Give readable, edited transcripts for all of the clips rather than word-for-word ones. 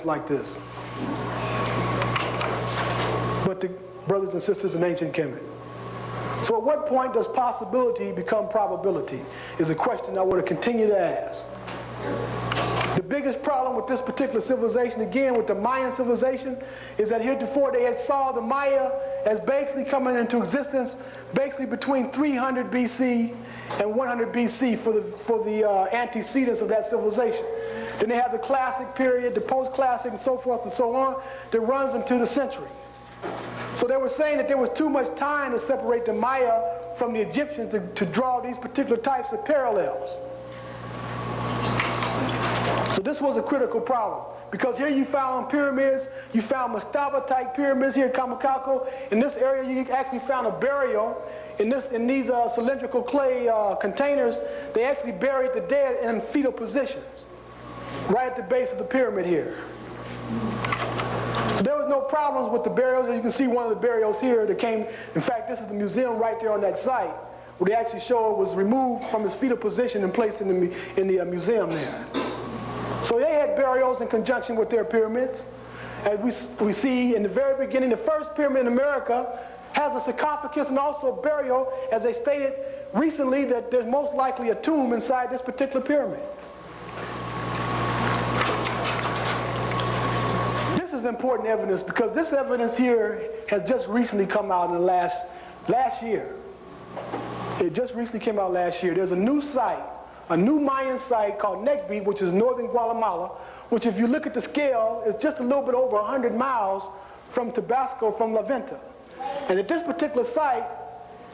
just like this. But the brothers and sisters in ancient Kemet. So at what point does possibility become probability is a question I want to continue to ask. The biggest problem with this particular civilization, again with the Mayan civilization, is that heretofore they had saw the Maya as basically coming into existence basically between 300 BC and 100 BC for the antecedents of that civilization. Then they have the classic period, the post-classic, and so forth and so on, that runs into the century. So they were saying that there was too much time to separate the Maya from the Egyptians to draw these particular types of parallels. So this was a critical problem, because here you found pyramids, you found mastaba-type pyramids here at Kamakaco. In this area you actually found a burial. In these cylindrical clay containers, they actually buried the dead in fetal positions, right at the base of the pyramid here. So there was no problems with the burials. As you can see, one of the burials here that came, in fact, this is the museum right there on that site, where they actually show it was removed from its fetal position and placed in the museum there. So they had burials in conjunction with their pyramids. As we see in the very beginning, the first pyramid in America has a sarcophagus and also a burial, as they stated recently that there's most likely a tomb inside this particular pyramid. This is important evidence because this evidence here has just recently come out in the last year. It just recently came out last year. There's a new site, a new Mayan site called Necbi, which is northern Guatemala, which if you look at the scale, is just a little bit over 100 miles from Tabasco, from La Venta. And at this particular site,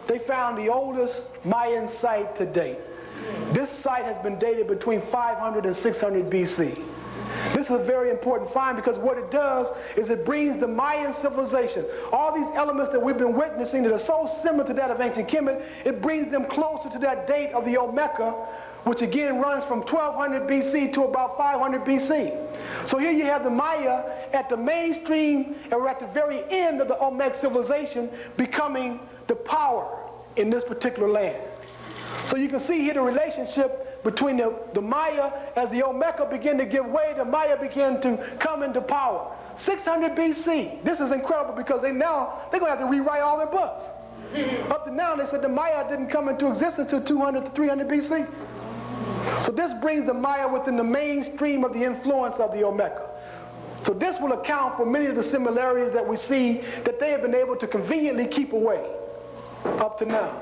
they found the oldest Mayan site to date. This site has been dated between 500 and 600 BC. This is a very important find because what it does is it brings the Mayan civilization, all these elements that we've been witnessing that are so similar to that of ancient Kemet, it brings them closer to that date of the Olmeca, which again runs from 1200 BC to about 500 BC. So here you have the Maya at the mainstream, or at the very end of the Olmec civilization, becoming the power in this particular land. So you can see here the relationship between the Maya. As the Olmeca began to give way, the Maya began to come into power. 600 BC. This is incredible because they're going to have to rewrite all their books. Up to now, they said the Maya didn't come into existence until 200 to 300 BC. So this brings the Maya within the mainstream of the influence of the Olmeca. So this will account for many of the similarities that we see that they have been able to conveniently keep away up to now.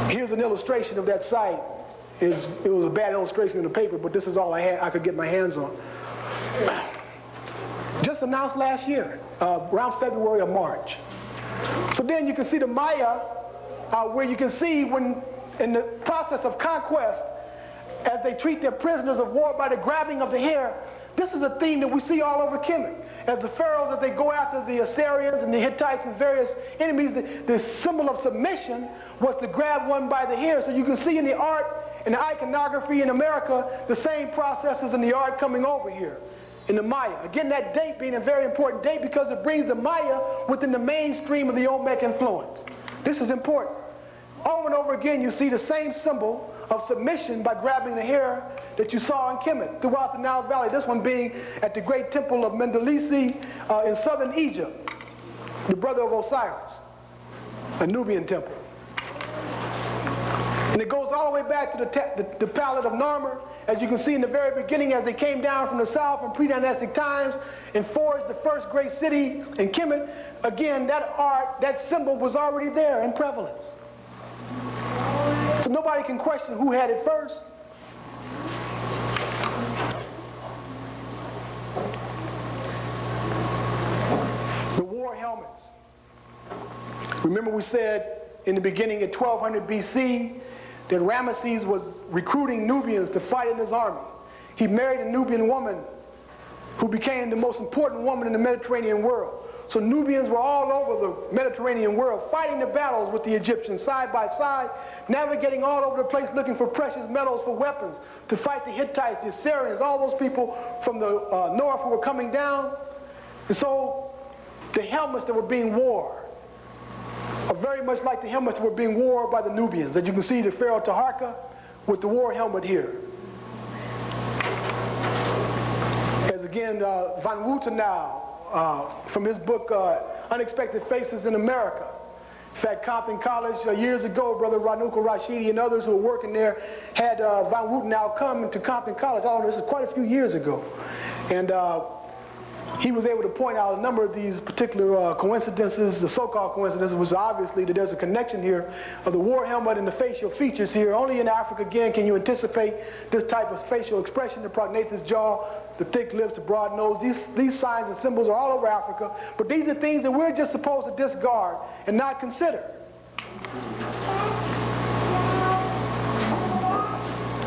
Here's an illustration of that site. It was a bad illustration in the paper, but this is all I could get my hands on. Just announced last year, around February or March. So then you can see the Maya, where you can see when in the process of conquest, as they treat their prisoners of war by the grabbing of the hair. This is a theme that we see all over Kemet. As the pharaohs, as they go after the Assyrians and the Hittites and various enemies, the symbol of submission was to grab one by the hair. So you can see in the art and the iconography in America the same processes in the art coming over here in the Maya. Again, that date being a very important date because it brings the Maya within the mainstream of the Olmec influence. This is important. Over and over again, you see the same symbol of submission by grabbing the hair that you saw in Kemet throughout the Nile Valley. This one being at the great temple of Mendelisi in southern Egypt, the brother of Osiris, a Nubian temple. And it goes all the way back to the Palette of Narmer, as you can see in the very beginning, as they came down from the south in pre-dynastic times and forged the first great city in Kemet. Again, that art, that symbol was already there in prevalence. So nobody can question who had it first. The war helmets. Remember we said in the beginning at 1200 BC that Ramesses was recruiting Nubians to fight in his army. He married a Nubian woman who became the most important woman in the Mediterranean world. So Nubians were all over the Mediterranean world fighting the battles with the Egyptians side by side, navigating all over the place looking for precious metals for weapons to fight the Hittites, the Assyrians, all those people from the north who were coming down. And so the helmets that were being worn are very much like the helmets that were being worn by the Nubians. As you can see, the Pharaoh Taharka with the war helmet here. again, Van Woutenau, from his book, Unexpected Faces in America. In fact, Compton College, years ago, Brother Ranuka Rashidi and others who were working there had Van Woutenau come to Compton College. I don't know, this is quite a few years ago. And he was able to point out a number of these particular coincidences, the so-called coincidences, which obviously that there's a connection here of the war helmet and the facial features here. Only in Africa, again, can you anticipate this type of facial expression, the prognathous jaw, the thick lips, the broad nose. These signs and symbols are all over Africa, but these are things that we're just supposed to discard and not consider.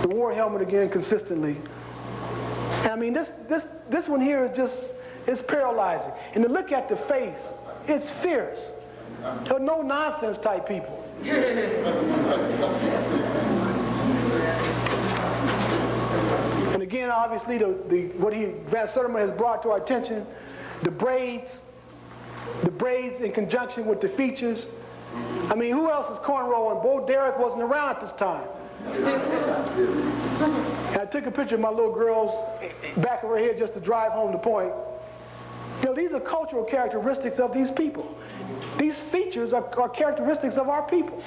The war helmet, again, consistently. And I mean, this one here is just, it's paralyzing. And to look at the face, it's fierce. They're no nonsense type people. And again, obviously, what Van Sertima has brought to our attention, the braids in conjunction with the features. I mean, who else is cornrowing? Bo Derek wasn't around at this time. And I took a picture of my little girl's back of her head just to drive home the point. You know, these are cultural characteristics of these people. These features are characteristics of our people.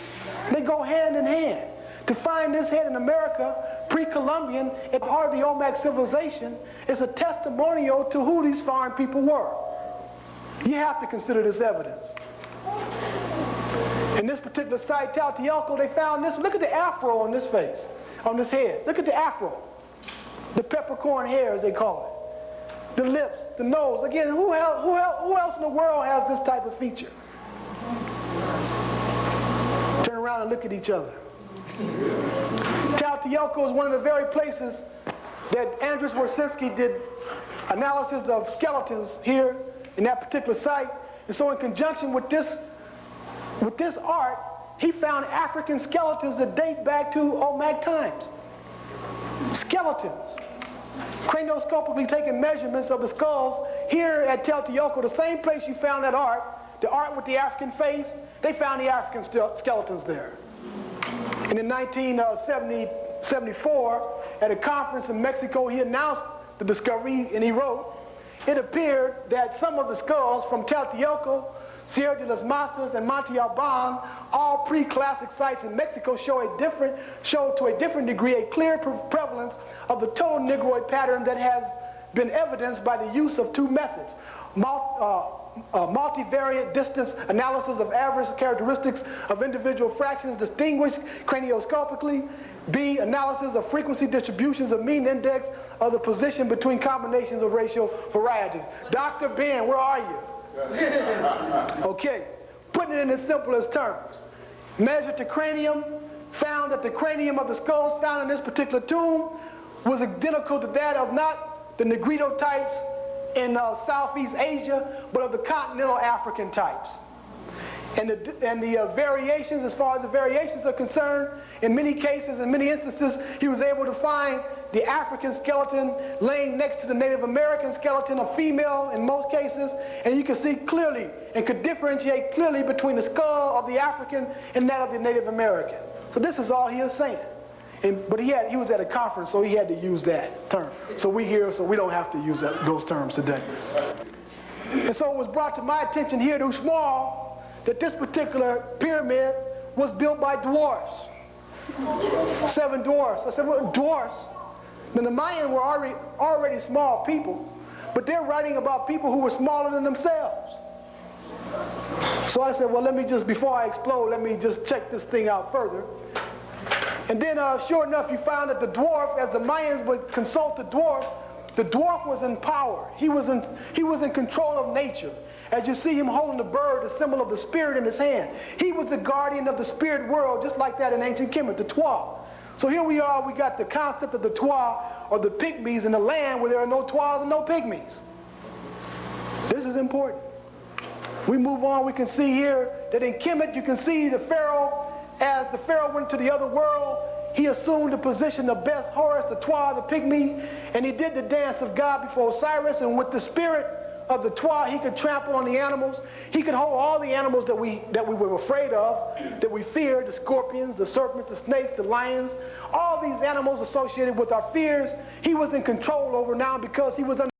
They go hand in hand. To find this head in America, pre-Columbian, at the heart of the Olmec civilization, is a testimonial to who these foreign people were. You have to consider this evidence. In this particular site, Tlatelolco, they found this. Look at the afro on this face, on this head. Look at the afro. The peppercorn hair, as they call it. The lips, the nose. Again, who else in the world has this type of feature? Turn around and look at each other. Tlatelolco is one of the very places that Andrus Warszewski did analysis of skeletons here in that particular site. And so in conjunction with this art, he found African skeletons that date back to Olmec times. Skeletons. Cranioscopically taking measurements of the skulls here at Tlatelolco, the same place you found that art, the art with the African face, they found the African skeletons there. And in 1974, at a conference in Mexico, he announced the discovery, and he wrote, it appeared that some of the skulls from Tlatelolco, Sierra de las Masas, and Monte Alban, all pre-classic sites in Mexico, show to a different degree a clear prevalence of the total negroid pattern that has been evidenced by the use of two methods. Multivariate distance analysis of average characteristics of individual fractions distinguished cranioscopically. B, analysis of frequency distributions of mean index of the position between combinations of racial varieties. Dr. Ben, where are you? Okay, putting it in the simplest terms. Measured the cranium, found that the cranium of the skulls found in this particular tomb was identical to that of not the Negrito types in Southeast Asia, but of the continental African types. And the variations, as far as the variations are concerned, in many cases, in many instances, he was able to find the African skeleton laying next to the Native American skeleton, a female in most cases, and you can see clearly and could differentiate clearly between the skull of the African and that of the Native American. So this is all he is saying. But he was at a conference, so he had to use that term. So we're here, so we don't have to use those terms today. And so it was brought to my attention here, too small, that this particular pyramid was built by dwarfs. 7 dwarfs. I said, well, dwarfs? Now the Mayans were already small people, but they're writing about people who were smaller than themselves. So I said, well, before I explode, let me just check this thing out further. And then sure enough, you found that the dwarf, as the Mayans would consult the dwarf was in power. He was in control of nature. As you see him holding the bird, the symbol of the spirit in his hand. He was the guardian of the spirit world, just like that in ancient Kemet, the Twa. So here we are, we got the concept of the Twa, or the pygmies, in a land where there are no Twas and no pygmies. This is important. We move on, we can see here that in Kemet you can see the pharaoh, as the pharaoh went to the other world, he assumed the position of best Horus, the Twa, the pygmy, and he did the dance of God before Osiris, and with the spirit of the Twa, he could trample on the animals. He could hold all the animals that we were afraid of, that we feared, the scorpions, the serpents, the snakes, the lions, all these animals associated with our fears, he was in control over now because he was